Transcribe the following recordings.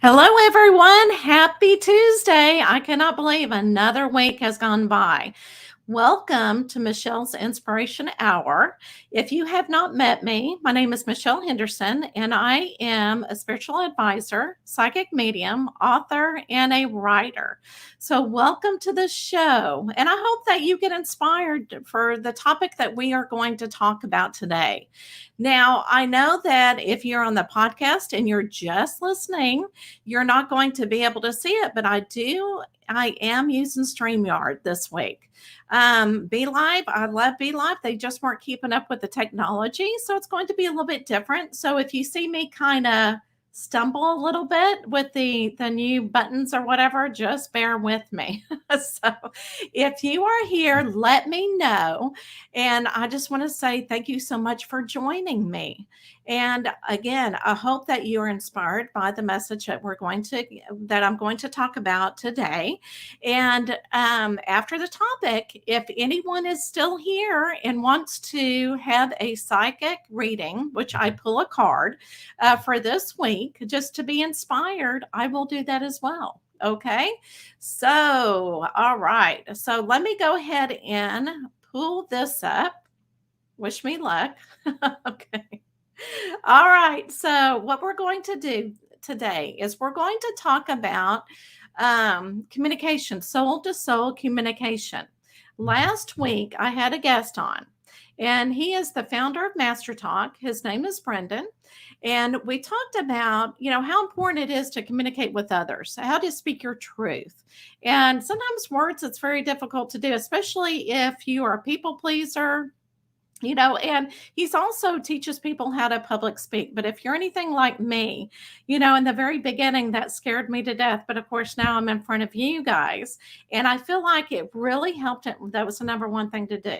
Hello, everyone. Happy Tuesday. I cannot believe another week has gone by. Welcome to Michelle's Inspiration Hour. If you have not met me, my name is Michelle Henderson, and I am a spiritual advisor, psychic medium, author, and a writer. So, welcome to the show. And I hope that you get inspired for the topic that we are going to talk about today. Now, I know that if you're on the podcast and you're just listening, you're not going to be able to see it, but I am using StreamYard this week. Be Live, I love Be Live. They just weren't keeping up with the technology, so it's going to be a little bit different. So if you see me kind of stumble a little bit with the new buttons or whatever, just bear with me. So if you are here, let me know. And I just want to say thank you so much for joining me. And again, I hope that you are inspired by the message that I'm going to talk about today. And after the topic, if anyone is still here and wants to have a psychic reading, which I pull a card for this week, just to be inspired, I will do that as well. Okay. So, all right. So let me go ahead and pull this up. Wish me luck. Okay. All right. So, what we're going to do today is we're going to talk about communication, soul to soul communication. Last week, I had a guest on, and he is the founder of Master Talk. His name is Brendan. And we talked about, how important it is to communicate with others, how to speak your truth. And sometimes words, it's very difficult to do, especially if you are a people pleaser, and he's also teaches people how to public speak. But if you're anything like me, in the very beginning, that scared me to death. But of course, now I'm in front of you guys, and I feel like it really helped it. That was the number one thing to do.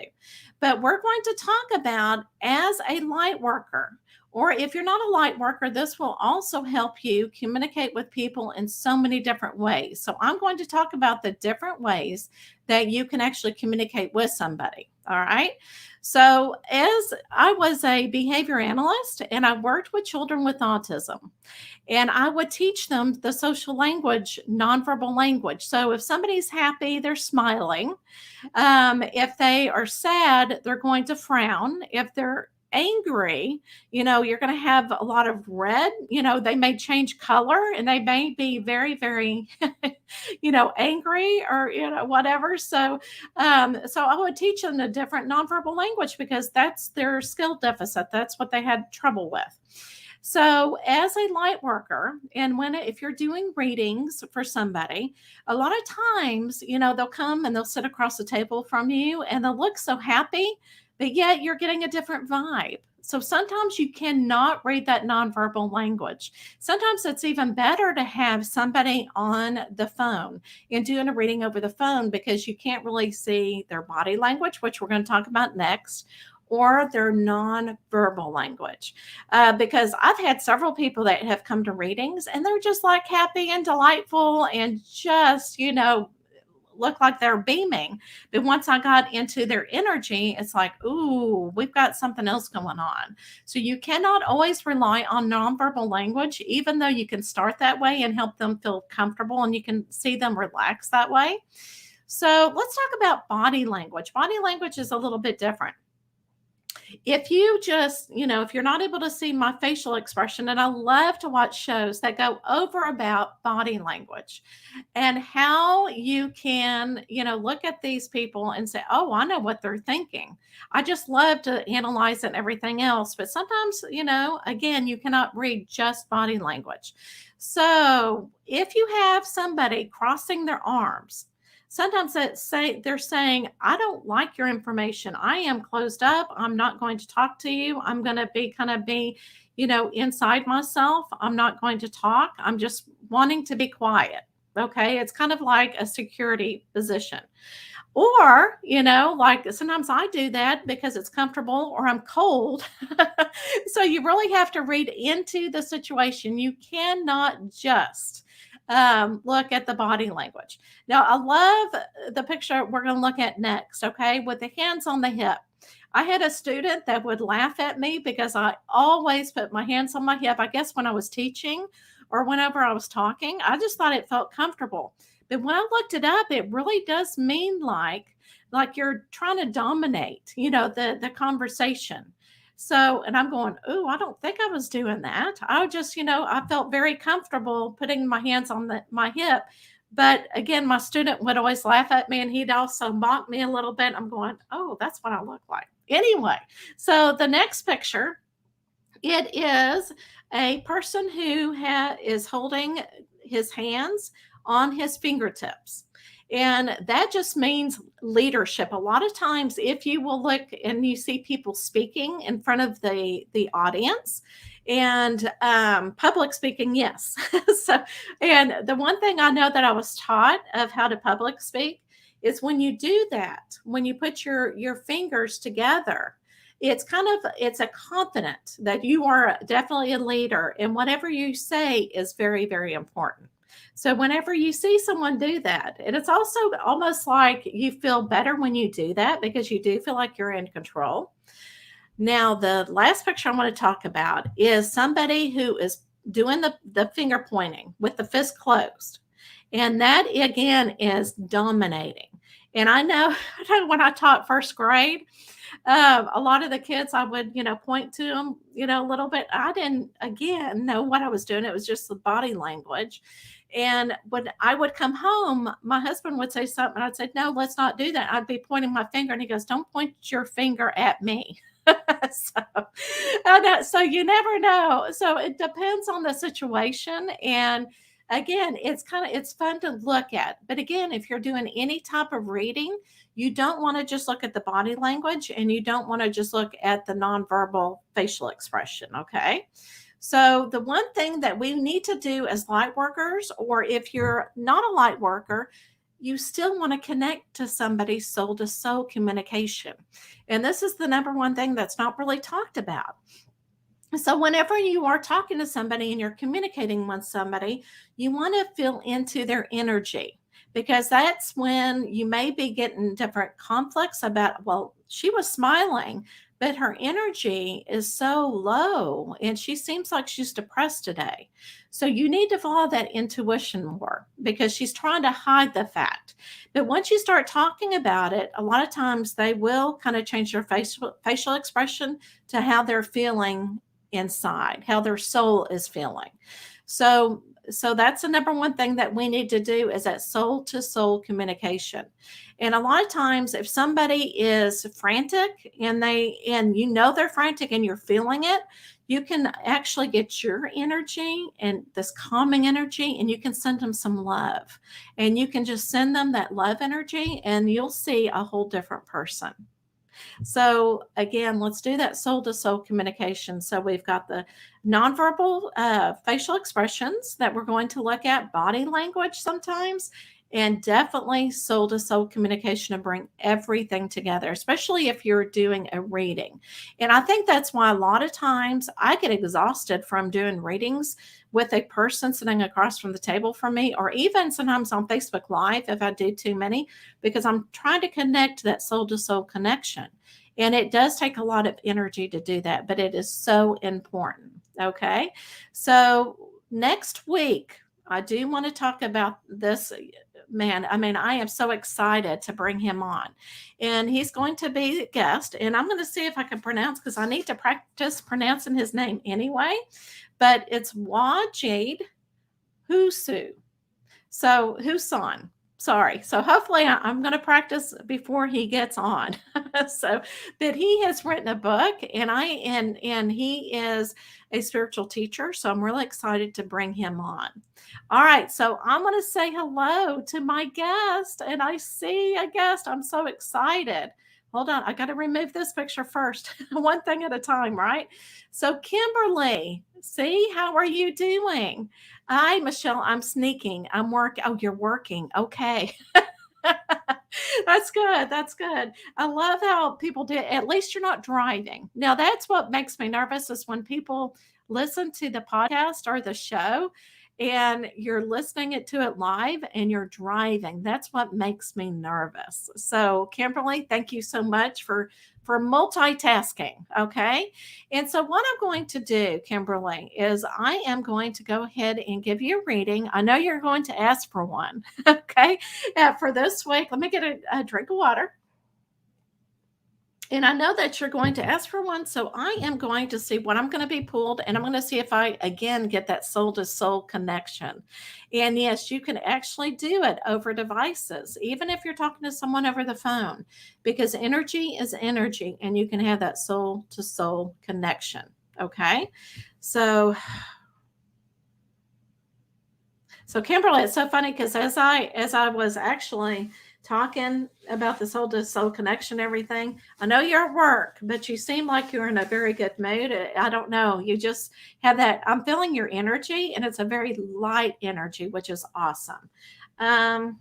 But we're going to talk about as a light worker. Or if you're not a light worker, this will also help you communicate with people in so many different ways. So I'm going to talk about the different ways that you can actually communicate with somebody. All right. So, as I was a behavior analyst and I worked with children with autism, and I would teach them the social language, nonverbal language. So, if somebody's happy, they're smiling. If they are sad, they're going to frown. If they're angry, you're going to have a lot of red. They may change color and they may be very, very, angry or, whatever. So I would teach them a different nonverbal language because that's their skill deficit. That's what they had trouble with. So, as a light worker, and if you're doing readings for somebody, a lot of times, they'll come and they'll sit across the table from you and they'll look so happy, but yet you're getting a different vibe. So sometimes you cannot read that nonverbal language. Sometimes it's even better to have somebody on the phone and doing a reading over the phone because you can't really see their body language, which we're going to talk about next, or their nonverbal language. Because I've had several people that have come to readings and they're just like happy and delightful and just, look like they're beaming. But once I got into their energy, it's like, ooh, we've got something else going on. So you cannot always rely on nonverbal language, even though you can start that way and help them feel comfortable and you can see them relax that way. So let's talk about body language. Body language is a little bit different. If you just, if you're not able to see my facial expression, and I love to watch shows that go over about body language and how you can, look at these people and say, oh, I know what they're thinking. I just love to analyze it and everything else. But sometimes, again, you cannot read just body language. So if you have somebody crossing their arms, sometimes they're saying, I don't like your information. I am closed up. I'm not going to talk to you. I'm going to be inside myself. I'm not going to talk. I'm just wanting to be quiet. Okay. It's kind of like a security position. Or, like sometimes I do that because it's comfortable or I'm cold. So you really have to read into the situation. You cannot just look at the body language. Now, I love the picture we're going to look at next, okay, with the hands on the hip. I had a student that would laugh at me because I always put my hands on my hip, I guess when I was teaching, or whenever I was talking. I just thought it felt comfortable. But when I looked it up, it really does mean like you're trying to dominate, the conversation. So, and I'm going, oh, I don't think I was doing that. I just, I felt very comfortable putting my hands on my hip. But again, my student would always laugh at me and he'd also mock me a little bit. I'm going, oh, that's what I look like. Anyway, so the next picture, it is a person who is holding his hands on his fingertips. And that just means leadership. A lot of times, if you will look and you see people speaking in front of the audience and public speaking, yes. So, and the one thing I know that I was taught of how to public speak is when you do that, when you put your fingers together, it's a confidence that you are definitely a leader, and whatever you say is very, very important. So whenever you see someone do that, and it's also almost like you feel better when you do that because you do feel like you're in control. Now, the last picture I want to talk about is somebody who is doing the finger pointing with the fist closed. And that again is dominating. And I know when I taught first grade, a lot of the kids I would, point to them, a little bit. I didn't, again, know what I was doing. It was just the body language. And when I would come home, my husband would say something. And I'd say, no, let's not do that. I'd be pointing my finger. And he goes, don't point your finger at me. So you never know. So it depends on the situation. And again, it's fun to look at. But again, if you're doing any type of reading, you don't want to just look at the body language and you don't want to just look at the nonverbal facial expression. Okay. So the one thing that we need to do as light workers, or if you're not a light worker, you still want to connect to somebody's soul to soul communication. And this is the number one thing that's not really talked about. So whenever you are talking to somebody and you're communicating with somebody, you want to feel into their energy, because that's when you may be getting different conflicts about, well, she was smiling, but her energy is so low and she seems like she's depressed today. So you need to follow that intuition more because she's trying to hide the fact. But once you start talking about it, a lot of times they will kind of change their facial expression to how they're feeling inside, how their soul is feeling. So that's the number one thing that we need to do is that soul to soul communication. And a lot of times if somebody is frantic and they're frantic and you're feeling it, you can actually get your energy and this calming energy and you can send them some love. And you can just send them that love energy and you'll see a whole different person. So again, let's do that soul to soul communication. So we've got the nonverbal facial expressions that we're going to look at, body language sometimes, and definitely soul to soul communication and bring everything together, especially if you're doing a reading. And I think that's why a lot of times I get exhausted from doing readings with a person sitting across from the table from me, or even sometimes on Facebook Live if I do too many, because I'm trying to connect that soul to soul connection. And it does take a lot of energy to do that, but it is so important. Okay. So next week, I do want to talk about this man. I mean, I am so excited to bring him on. And he's going to be a guest. And I'm going to see if I can pronounce, because I need to practice pronouncing his name anyway. But it's Wajid Husu. So Husan. Sorry. So hopefully I'm going to practice before he gets on. So, but he has written a book and he is a spiritual teacher. So I'm really excited to bring him on. All right. So I'm going to say hello to my guest, and I see a guest. I'm so excited. Hold on. I got to remove this picture first. One thing at a time, right? So Kimberly, see, how are you doing? Hi, Michelle. I'm sneaking. I'm working. Oh, you're working. Okay. That's good. That's good. I love how people do. At least you're not driving. Now, that's what makes me nervous is when people listen to the podcast or the show and you're listening to it live and you're driving. That's what makes me nervous. So, Kimberly, thank you so much for multitasking. Okay. And so, what I'm going to do, Kimberly, is I am going to go ahead and give you a reading. I know you're going to ask for one. Okay. For this week, let me get a drink of water. And I know that you're going to ask for one. So I am going to see what I'm going to be pulled. And I'm going to see if I, again, get that soul to soul connection. And yes, you can actually do it over devices, even if you're talking to someone over the phone, because energy is energy and you can have that soul to soul connection. Okay. So, so Kimberly, it's so funny because as I was actually talking about the soul to soul connection, everything, I know you're at work, but you seem like you're in a very good mood. I don't know. You just have that. I'm feeling your energy, and it's a very light energy, which is awesome. Um,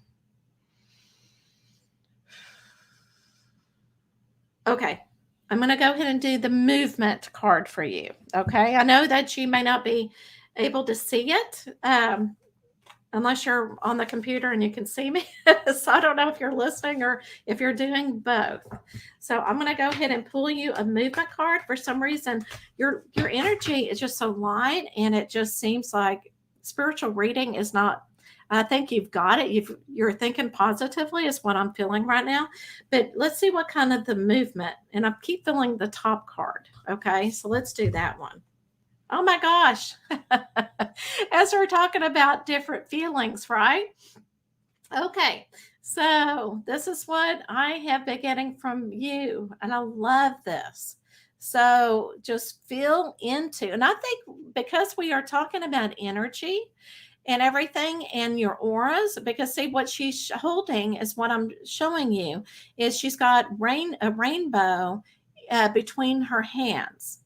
okay. I'm going to go ahead and do the movement card for you. Okay. I know that you may not be able to see it. Unless you're on the computer and you can see me. So I don't know if you're listening or if you're doing both. So I'm going to go ahead and pull you a movement card. For some reason, your energy is just so light, and it just seems like spiritual reading is not. I think you've got it. You're thinking positively is what I'm feeling right now. But let's see what kind of the movement. And I keep feeling the top card. Okay, so let's do that one. Oh my gosh. As we're talking about different feelings, right? Okay. So this is what I have been getting from you, and I love this. So just feel into, and I think because we are talking about energy and everything and your auras, because see what she's holding is what I'm showing you is she's got a rainbow between her hands.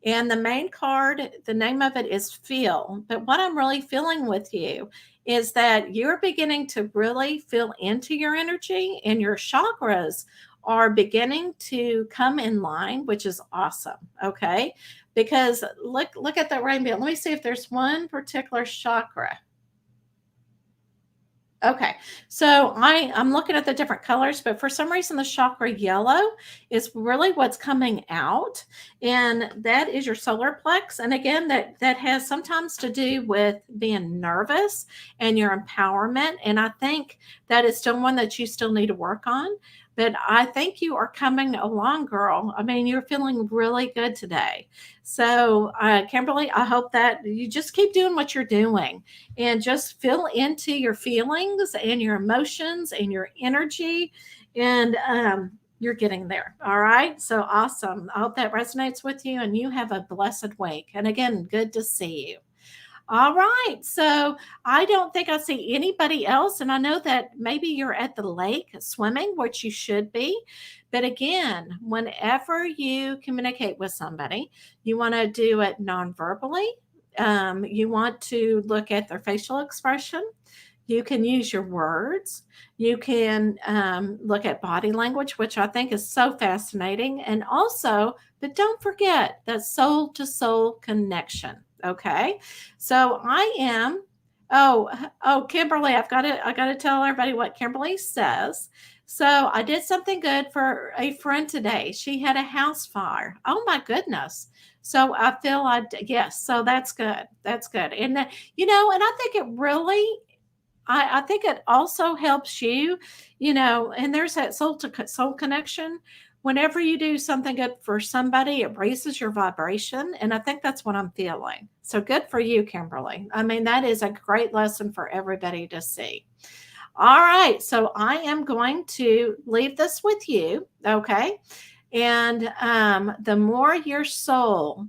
And the main card, the name of it is Feel. But what I'm really feeling with you is that you're beginning to really feel into your energy, and your chakras are beginning to come in line, which is awesome. Okay. Because look at that rainbow. Let me see if there's one particular chakra. Okay, so I'm looking at the different colors, but for some reason the chakra yellow is really what's coming out, and that is your solar plex. And again, that has sometimes to do with being nervous and your empowerment. And I think that is still one that you still need to work on. But I think you are coming along, girl. I mean, you're feeling really good today. So, Kimberly, I hope that you just keep doing what you're doing and just feel into your feelings and your emotions and your energy. And you're getting there. All right. So awesome. I hope that resonates with you, and you have a blessed week. And again, good to see you. All right. So I don't think I see anybody else. And I know that maybe you're at the lake swimming, which you should be. But again, whenever you communicate with somebody, you want to do it non-verbally. You want to look at their facial expression. You can use your words. You can look at body language, which I think is so fascinating. And also, but don't forget that soul to soul connection. Okay. So I am. Oh, Kimberly, I got to tell everybody what Kimberly says. So I did something good for a friend today. She had a house fire. Oh my goodness. So I feel yes. So that's good. That's good. And and I think it really I think it also helps you, and there's that soul to soul connection. Whenever you do something good for somebody, it raises your vibration. And I think that's what I'm feeling. So good for you, Kimberly. I mean, that is a great lesson for everybody to see. All right. So I am going to leave this with you. Okay. And the more your soul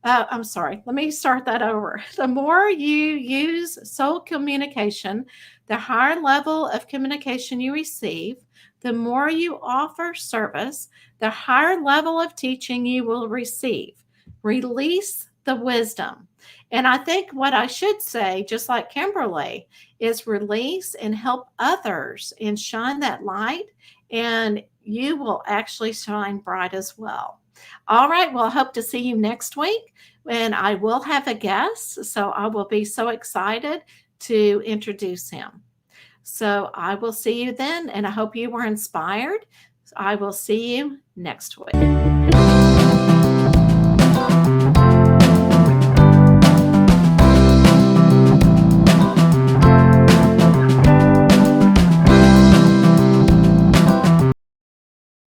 I'm sorry. Let me start that over. The more you use soul communication, the higher level of communication you receive, the more you offer service, the higher level of teaching you will receive. Release the wisdom. And I think what I should say, just like Kimberly, is release and help others and shine that light, and you will actually shine bright as well. All right. Well, I hope to see you next week. And I will have a guest, so I will be so excited to introduce him. So I will see you then, and I hope you were inspired. I will see you next week.